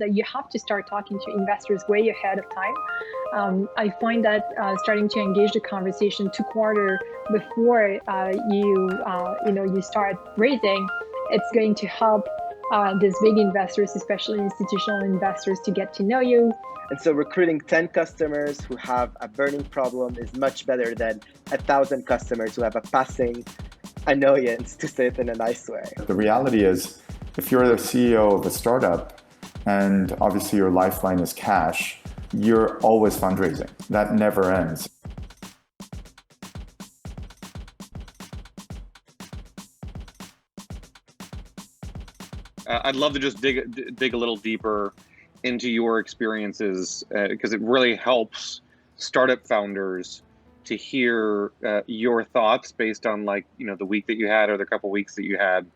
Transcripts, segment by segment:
that you have to start talking to investors way ahead of time. I find that starting to engage the conversation 2 quarters before you start raising, it's going to help these big investors, especially institutional investors, to get to know you. And so recruiting 10 customers who have a burning problem is much better than 1,000 customers who have a passing annoyance, to say it in a nice way. The reality is, if you're the CEO of a startup and obviously your lifeline is cash, you're always fundraising. That never ends. I'd love to just dig a little deeper into your experiences because it really helps startup founders to hear your thoughts based on the week that you had or the couple weeks that you had.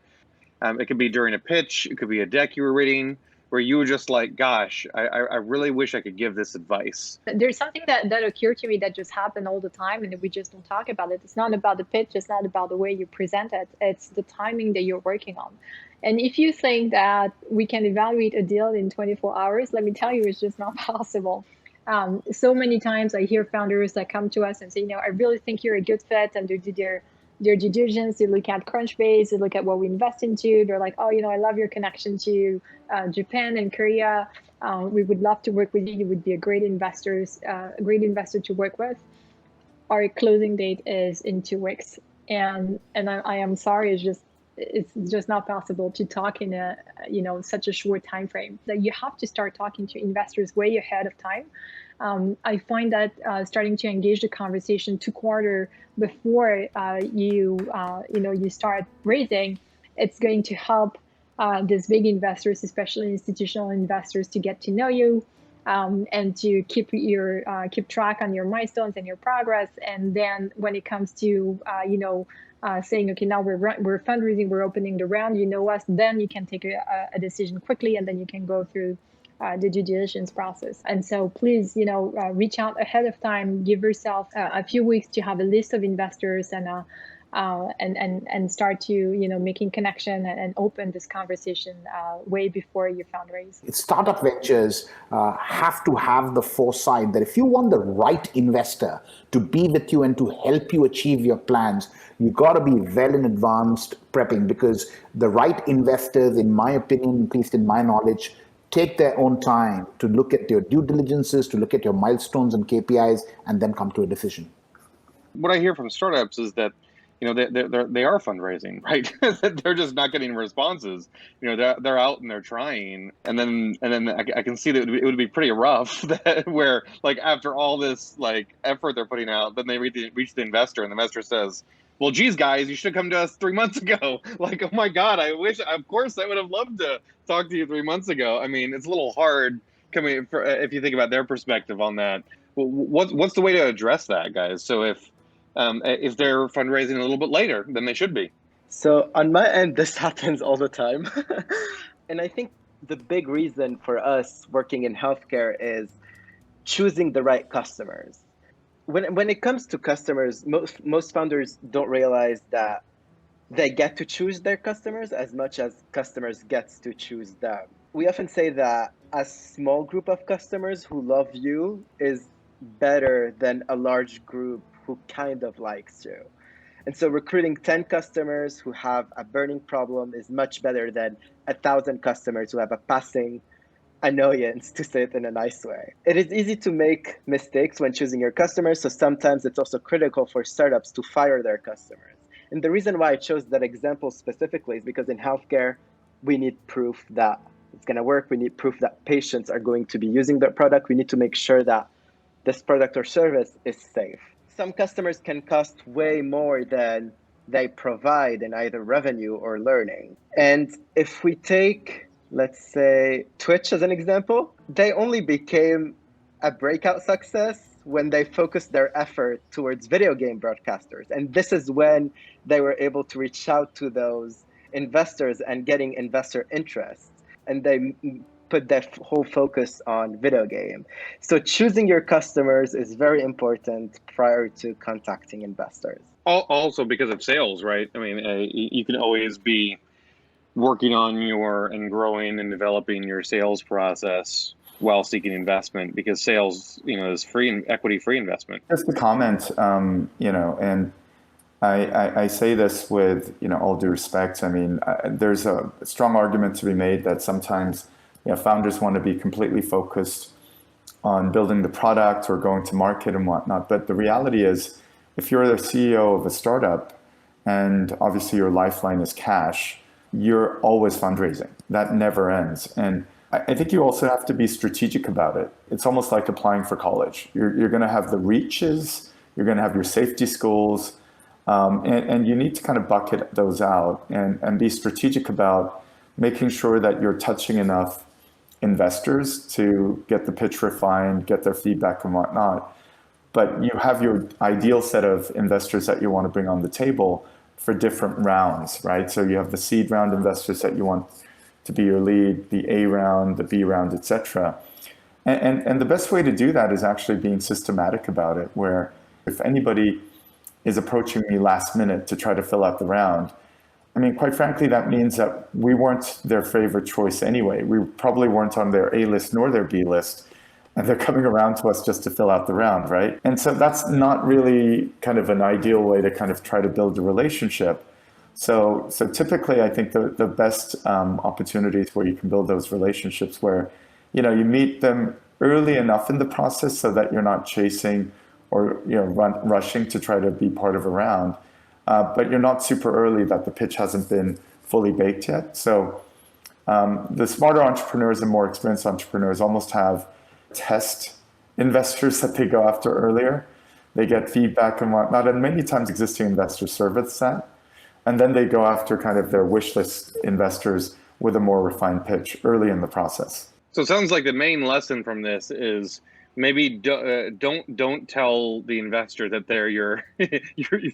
It could be during a pitch, it could be a deck you were reading where you were just like, gosh, I really wish I could give this advice. There's something that occurred to me that just happened all the time and we just don't talk about it. It's not about the pitch, it's not about the way you present it, it's the timing that you're working on. And if you think that we can evaluate a deal in 24 hours, let me tell you, it's just not possible. So many times I hear founders that come to us and say, I really think you're a good fit, and they do their due diligence, they look at Crunchbase, they look at what we invest into, they're like, oh, I love your connection to Japan and Korea. We would love to work with you. You would be a great investor to work with. Our closing date is in 2 weeks. And I am sorry, it's just not possible to talk in such a short time frame. That you have to start talking to investors way ahead of time. I find that starting to engage the conversation 2 quarters before you start raising, it's going to help these big investors, especially institutional investors, to get to know you and to keep track on your milestones and your progress. And then when it comes to saying, okay, now we're fundraising, we're opening the round, you know us, then you can take a decision quickly, and then you can go through the due diligence process. And so please, reach out ahead of time, give yourself a few weeks to have a list of investors and start to, making connection and open this conversation way before you fundraise. Startup ventures have to have the foresight that if you want the right investor to be with you and to help you achieve your plans, you got to be well in advanced prepping, because the right investors, in my opinion, at least in my knowledge, take their own time to look at your due diligences, to look at your milestones and KPIs, and then come to a decision. What I hear from startups is that they are fundraising, right? They're just not getting responses. They're out and they're trying, and then I can see that it would be pretty rough where after all this effort they're putting out, then they reach the investor, and the investor says, well, geez, guys, you should have come to us 3 months ago. Oh my God, of course I would have loved to talk to you 3 months ago. I mean, it's a little hard if you think about their perspective on that. What's the way to address that, guys? So if they're fundraising a little bit later than they should be. So on my end, this happens all the time. And I think the big reason for us working in healthcare is choosing the right customers. When it comes to customers, most founders don't realize that they get to choose their customers as much as customers gets to choose them. We often say that a small group of customers who love you is better than a large group who kind of likes you. And so recruiting 10 customers who have a burning problem is much better than 1,000 customers who have a passing annoyance, to say it in a nice way. It is easy to make mistakes when choosing your customers, so sometimes it's also critical for startups to fire their customers. And the reason why I chose that example specifically is because in healthcare, we need proof that it's going to work. We need proof that patients are going to be using the product. We need to make sure that this product or service is safe. Some customers can cost way more than they provide in either revenue or learning. And if we take, let's say, Twitch as an example, they only became a breakout success when they focused their effort towards video game broadcasters. And this is when they were able to reach out to those investors and getting investor interest. And they put their whole focus on video game. So choosing your customers is very important prior to contacting investors. Also because of sales, right? I mean, you can always be working on your and growing and developing your sales process while seeking investment, because sales, is free and equity free investment. Just a comment, and I say this with all due respect. I mean, there's a strong argument to be made that sometimes founders want to be completely focused on building the product or going to market and whatnot. But the reality is, if you're the CEO of a startup and obviously your lifeline is cash, you're always fundraising. That never ends. And I think you also have to be strategic about it. It's almost like applying for college. You're going to have the reaches, you're going to have your safety schools, and you need to kind of bucket those out and be strategic about making sure that you're touching enough investors to get the pitch refined, get their feedback and whatnot. But you have your ideal set of investors that you want to bring on the table for different rounds, right? So you have the seed round investors that you want to be your lead, the A round, the B round, etc. And the best way to do that is actually being systematic about it, where if anybody is approaching me last minute to try to fill out the round, I mean, quite frankly, that means that we weren't their favorite choice anyway. We probably weren't on their A list nor their B list, and they're coming around to us just to fill out the round, right? And so that's not really kind of an ideal way to kind of try to build a relationship. So typically, I think the best opportunities where you can build those relationships where, you meet them early enough in the process so that you're not chasing or rushing to try to be part of a round, but you're not super early that the pitch hasn't been fully baked yet. So the smarter entrepreneurs and more experienced entrepreneurs almost have test investors that they go after earlier. They get feedback and whatnot, and many times existing investors service that. And then they go after kind of their wish list investors with a more refined pitch early in the process. So it sounds like the main lesson from this is maybe don't tell the investor that they're your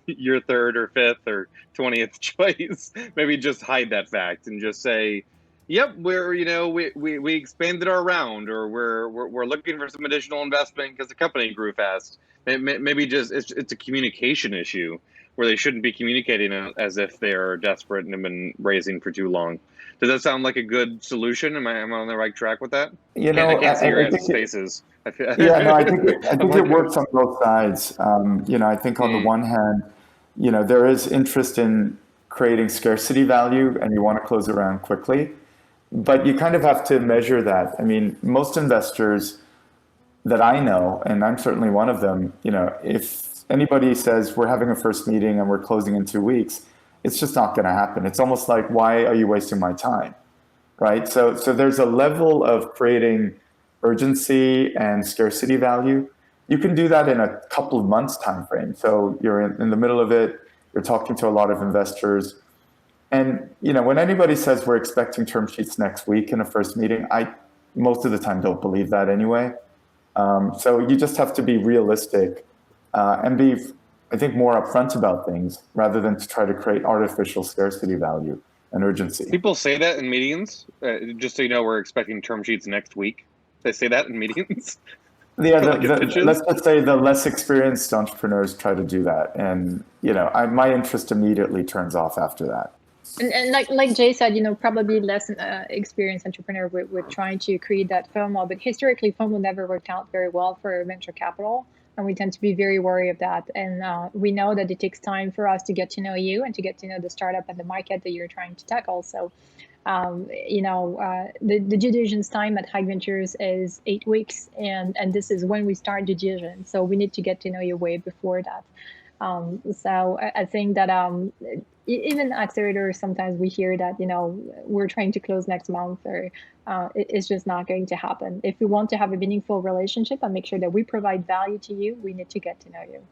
your third or fifth or 20th choice. Maybe just hide that fact and just say, "Yep, we expanded our round, or we're looking for some additional investment because the company grew fast." Maybe just it's a communication issue where they shouldn't be communicating as if they're desperate and have been raising for too long. Does that sound like a good solution? Am I on the right track with that? I can't see your guys' faces. Yeah, no, I think it works on both sides. I think on the one hand, there is interest in creating scarcity value, and you want to close around quickly, but you kind of have to measure that. I mean, most investors that I know, and I'm certainly one of them, if anybody says we're having a first meeting and we're closing in 2 weeks, it's just not going to happen. It's almost like, why are you wasting my time, right? So there's a level of creating urgency and scarcity value. You can do that in a couple of months time frame. So you're in the middle of it, you're talking to a lot of investors. And when anybody says we're expecting term sheets next week in a first meeting, I most of the time don't believe that anyway. So you just have to be realistic and be, I think, more upfront about things rather than to try to create artificial scarcity value and urgency. People say that in meetings, just so you know, we're expecting term sheets next week. They say that in meetings. Yeah, let's just say the less experienced entrepreneurs try to do that, and my interest immediately turns off after that. And like Jay said, probably less experienced entrepreneur with trying to create that FOMO. But historically, FOMO never worked out very well for venture capital, and we tend to be very wary of that. And we know that it takes time for us to get to know you and to get to know the startup and the market that you're trying to tackle. So, the due diligence time at Hike Ventures is 8 weeks, and this is when we start due diligence. So we need to get to know you way before that. So I think that even accelerators, sometimes we hear that, we're trying to close next month, or it's just not going to happen. If we want to have a meaningful relationship and make sure that we provide value to you, we need to get to know you.